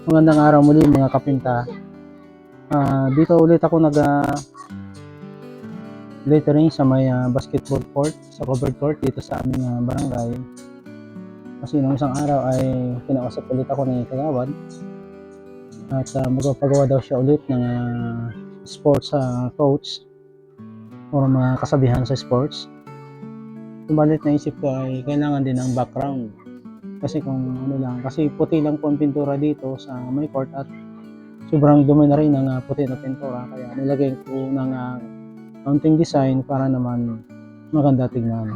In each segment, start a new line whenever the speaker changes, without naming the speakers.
Magandang araw muli mga kapinta. Dito ulit ako lettering sa may basketball court, sa covered court dito sa aming barangay. Kasi nung isang araw ay kinausap ulit ako ni Kagawad at magpapagawa daw siya ulit ng sports coach o mga kasabihan sa sports. Subalit naisip ko ay kailangan din ng background. Kasi kasi puti lang po ang pintura dito sa may court at sobrang dumi na rin ng puti na pintura, kaya nilagay ko ng counting design para naman maganda tignan.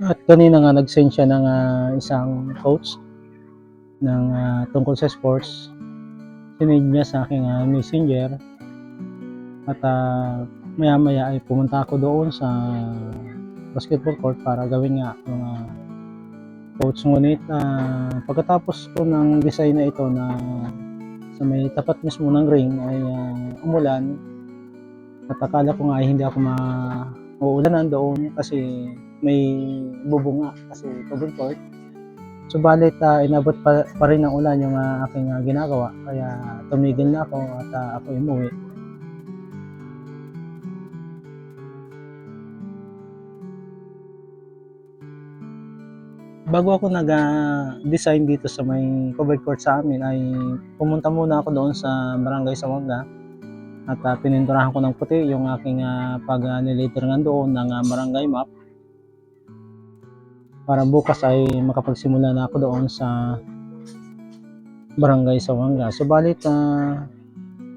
At kanina nga nag-send siya ng isang coach ng tungkol sa sports. Sinend niya sa aking messenger at maya-maya ay pumunta ako doon sa basketball court para gawin nga yung coach. Ngunit pagkatapos ko ng design na ito na sa may tapat mismo ng ring ay umulan at akala ko nga ay hindi ako mauulanan doon kasi may bubunga kasi covered court. Subalit inabot pa rin ng ulan yung aking ginagawa, kaya tumigil na ako at ako umuwi. Bago ako nag-design dito sa may covered court sa amin ay pumunta muna ako doon sa barangay Sawanga at pininturahan ko ng puti yung aking pag-niletteringan doon ng barangay map para bukas ay makapagsimula na ako doon sa barangay Sawanga. Subalit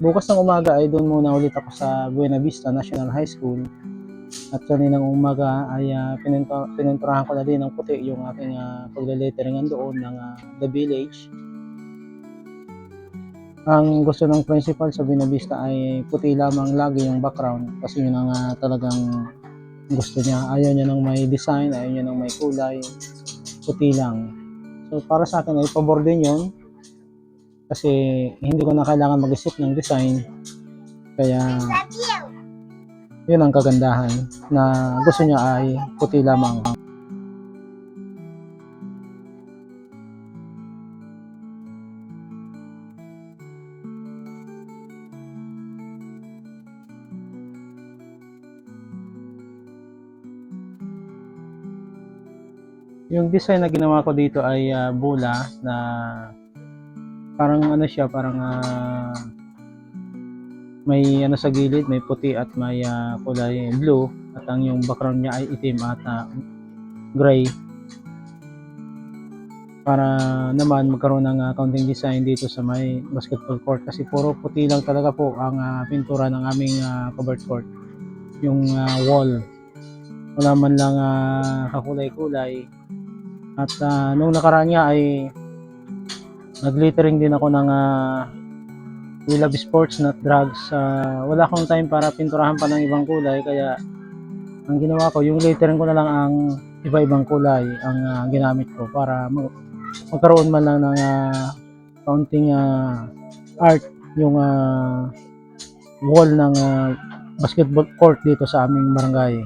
bukas ng umaga ay doon muna ulit ako sa Buena Vista National High School at kaninang umaga ay pininturahan ko na din ng puti yung aking pagle-letteringan doon ng The Village. Ang gusto ng principal sa Buena Vista ay puti lamang lagi yung background kasi yun ang talagang gusto niya. Ayaw niya ng may design, ayaw niya ng may kulay, puti lang. So para sa akin ay pabor din yun kasi hindi ko na kailangan mag-isip ng design, kaya yun ang kagandahan na gusto niya ay puti lamang. Yung design na ginawa ko dito ay bola na parang siya, parang may sa gilid, may puti at may kulay blue at ang yung background niya ay itim at gray para naman magkaroon ng counting design dito sa may basketball court kasi puro puti lang talaga po ang pintura ng aming covered court. Yung wall, wala man lang kakulay-kulay. At nung nakaraan nga ay nag-littering din ako ng We Love Sports Not Drugs. Wala akong time para pinturahan pa ng ibang kulay, kaya ang ginawa ko, yung littering ko na lang ang iba-ibang kulay ang ginamit ko para magkaroon man lang ng counting art yung wall ng basketball court dito sa aming barangay.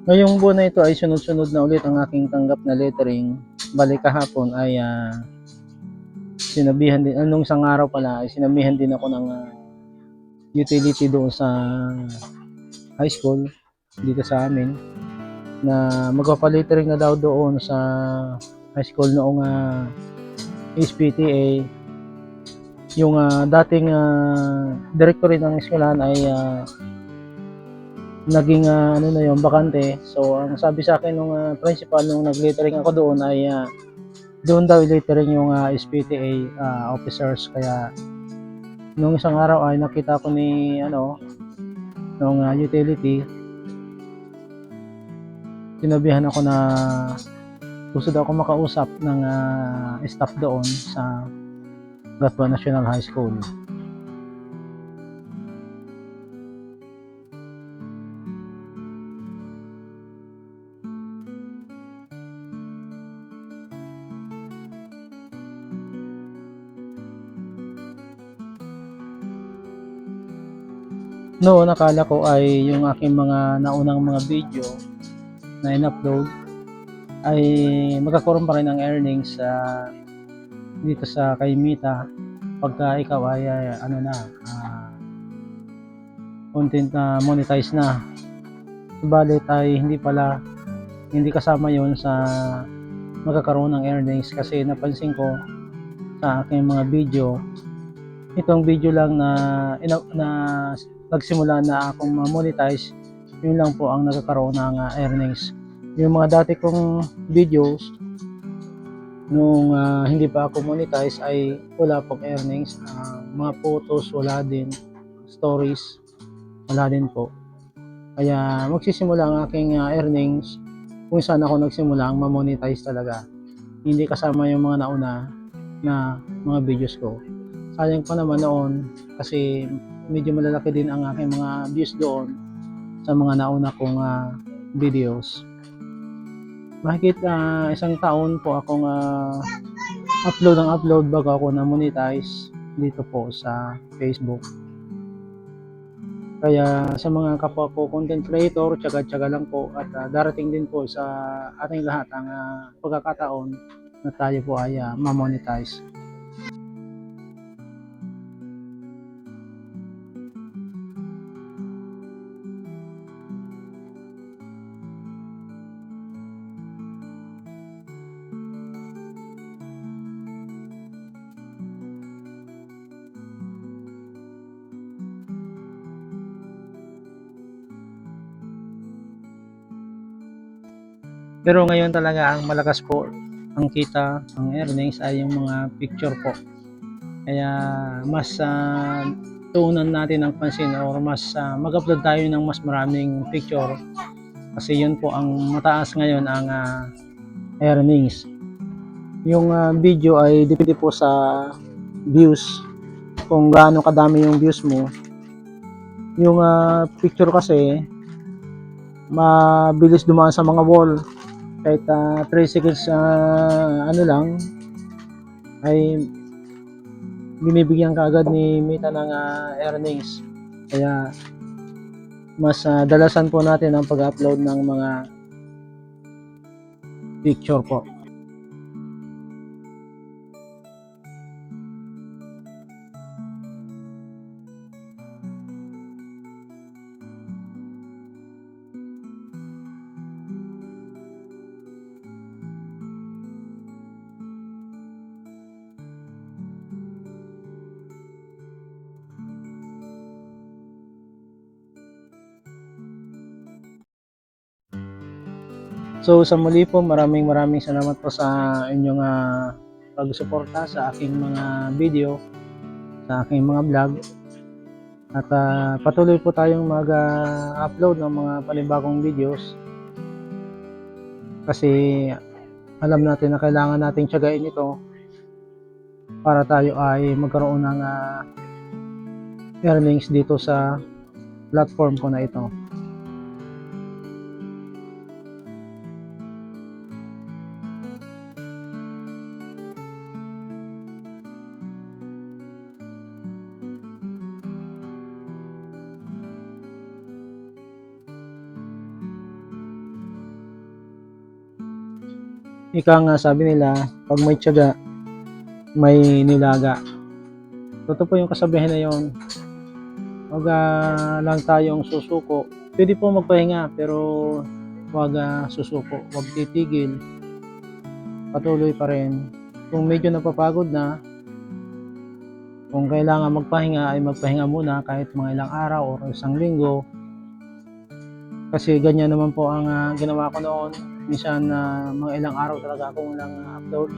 Ngayong buwan na ito ay sunod-sunod na ulit ang aking tanggap na lettering. Balik kahapon ay sinabihan din, nung isang araw pala ay sinabihan din ako ng utility doon sa high school dito sa amin na magpapalittering na daw doon sa high school noong SPTA. Yung dating directory ng eskwelahan ay naging bakante. So ang sabi sa akin ng principal nung nag-lettering ako doon ay doon daw i-lettering yung SPTA officers. Kaya nung isang araw ay nakita ko ni nung utility, sinabihan ako na gusto daw ako makausap ng staff doon sa Gatwa National High School. Noon akala ko ay yung aking mga naunang mga video na in-upload ay magkakaroon pa rin ng earnings sa dito sa kay Mita pagka ikaw ay ano na, content na monetize na. Subalit ay hindi kasama yon sa magkakaroon ng earnings kasi napansin ko sa aking mga video, itong video lang na nagsimula na akong monetize, yun lang po ang nagkakaroon ng earnings. Yung mga dati kong videos nung hindi pa ako monetize ay wala pong earnings, mga photos wala din, stories wala din po. Kaya magsisimula ang aking earnings kung saan ako nagsimula ang ma-monetize talaga. Hindi kasama yung mga nauna na mga videos ko. Sayang pa naman noon kasi medyo malalaki din ang aking mga views doon sa mga nauna kong videos. Mahigit isang taon po akong upload bago ako na monetize dito po sa Facebook. Kaya sa mga kapwa ko content creator, tiyaga-tiyaga lang po at darating din po sa ating lahat ang pagkakataon na tayo po ay ma-monetize. Pero ngayon talaga ang malakas po ang kita, ang earnings ay yung mga picture po. Kaya mas tuunan natin ang pansin or mas mag-upload tayo ng mas maraming picture kasi yun po ang mataas ngayon ang earnings. Yung video ay depende po sa views, kung gaano kadami yung views mo. Yung picture kasi mabilis dumaan sa mga wall, kahit 3 seconds ano lang ay binibigyan ka agad ni Meta ng earnings. Kaya mas dalasan po natin ang pag-upload ng mga picture po. So sa muli po, maraming salamat po sa inyong pagsuporta sa aking mga video, sa aking mga vlog. At patuloy po tayong mag-upload ng mga panibagong videos. Kasi alam natin na kailangan nating tiyagain ito para tayo ay magkaroon ng earnings dito sa platform ko na ito. Ika nga sabi nila, pag may tiyaga, may nilaga. Totoo po yung kasabihan na yun. Huwag lang tayong susuko. Pwede po magpahinga, pero huwag susuko. Huwag titigil. Patuloy pa rin. Kung medyo napapagod na, kung kailangan magpahinga, ay magpahinga muna kahit mga ilang araw o isang linggo. Kasi ganyan naman po ang ginawa ko noon. Minsan mga ilang araw talaga akong walang upload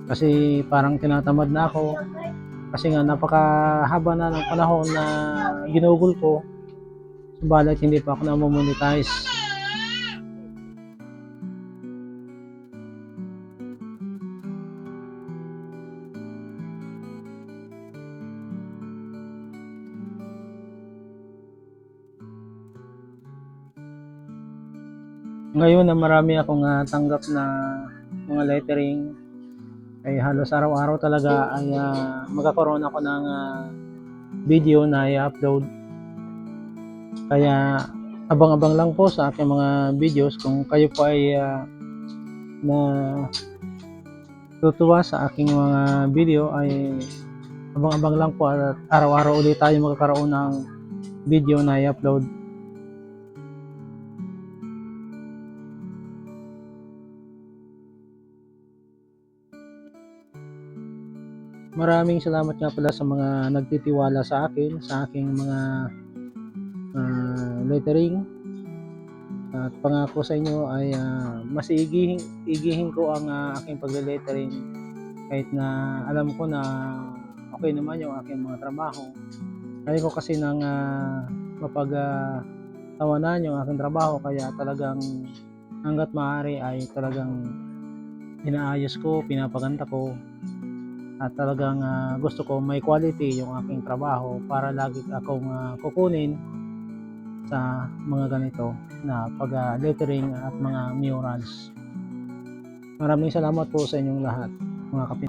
kasi parang tinatamad na ako kasi nga napakahaba na ng panahon na ginugol ko, subalit hindi pa ako na-monetize. Ngayon na marami akong tanggap na mga lettering, ay halos araw-araw talaga ay magkakaroon ako ng video na i-upload. Kaya abang-abang lang po sa aking mga videos. Kung kayo po ay na tutuwa sa aking mga video, ay abang-abang lang po at araw-araw ulit tayo magkakaroon ng video na i-upload. Maraming salamat nga pala sa mga nagtitiwala sa akin, sa aking mga lettering. At pangako sa inyo ay mas igihin ko ang aking pagle-lettering, kahit na alam ko na okay naman yung aking mga trabaho. Kaya ko kasi nang mapagtawanan yung aking trabaho, kaya talagang hangga't maaari ay talagang inaayos ko, pinapaganda ko, at talagang gusto ko may quality yung aking trabaho para lagi akong kukunin sa mga ganito na pag-lettering at mga murals. Maraming salamat po sa inyong lahat, mga kapitbahay.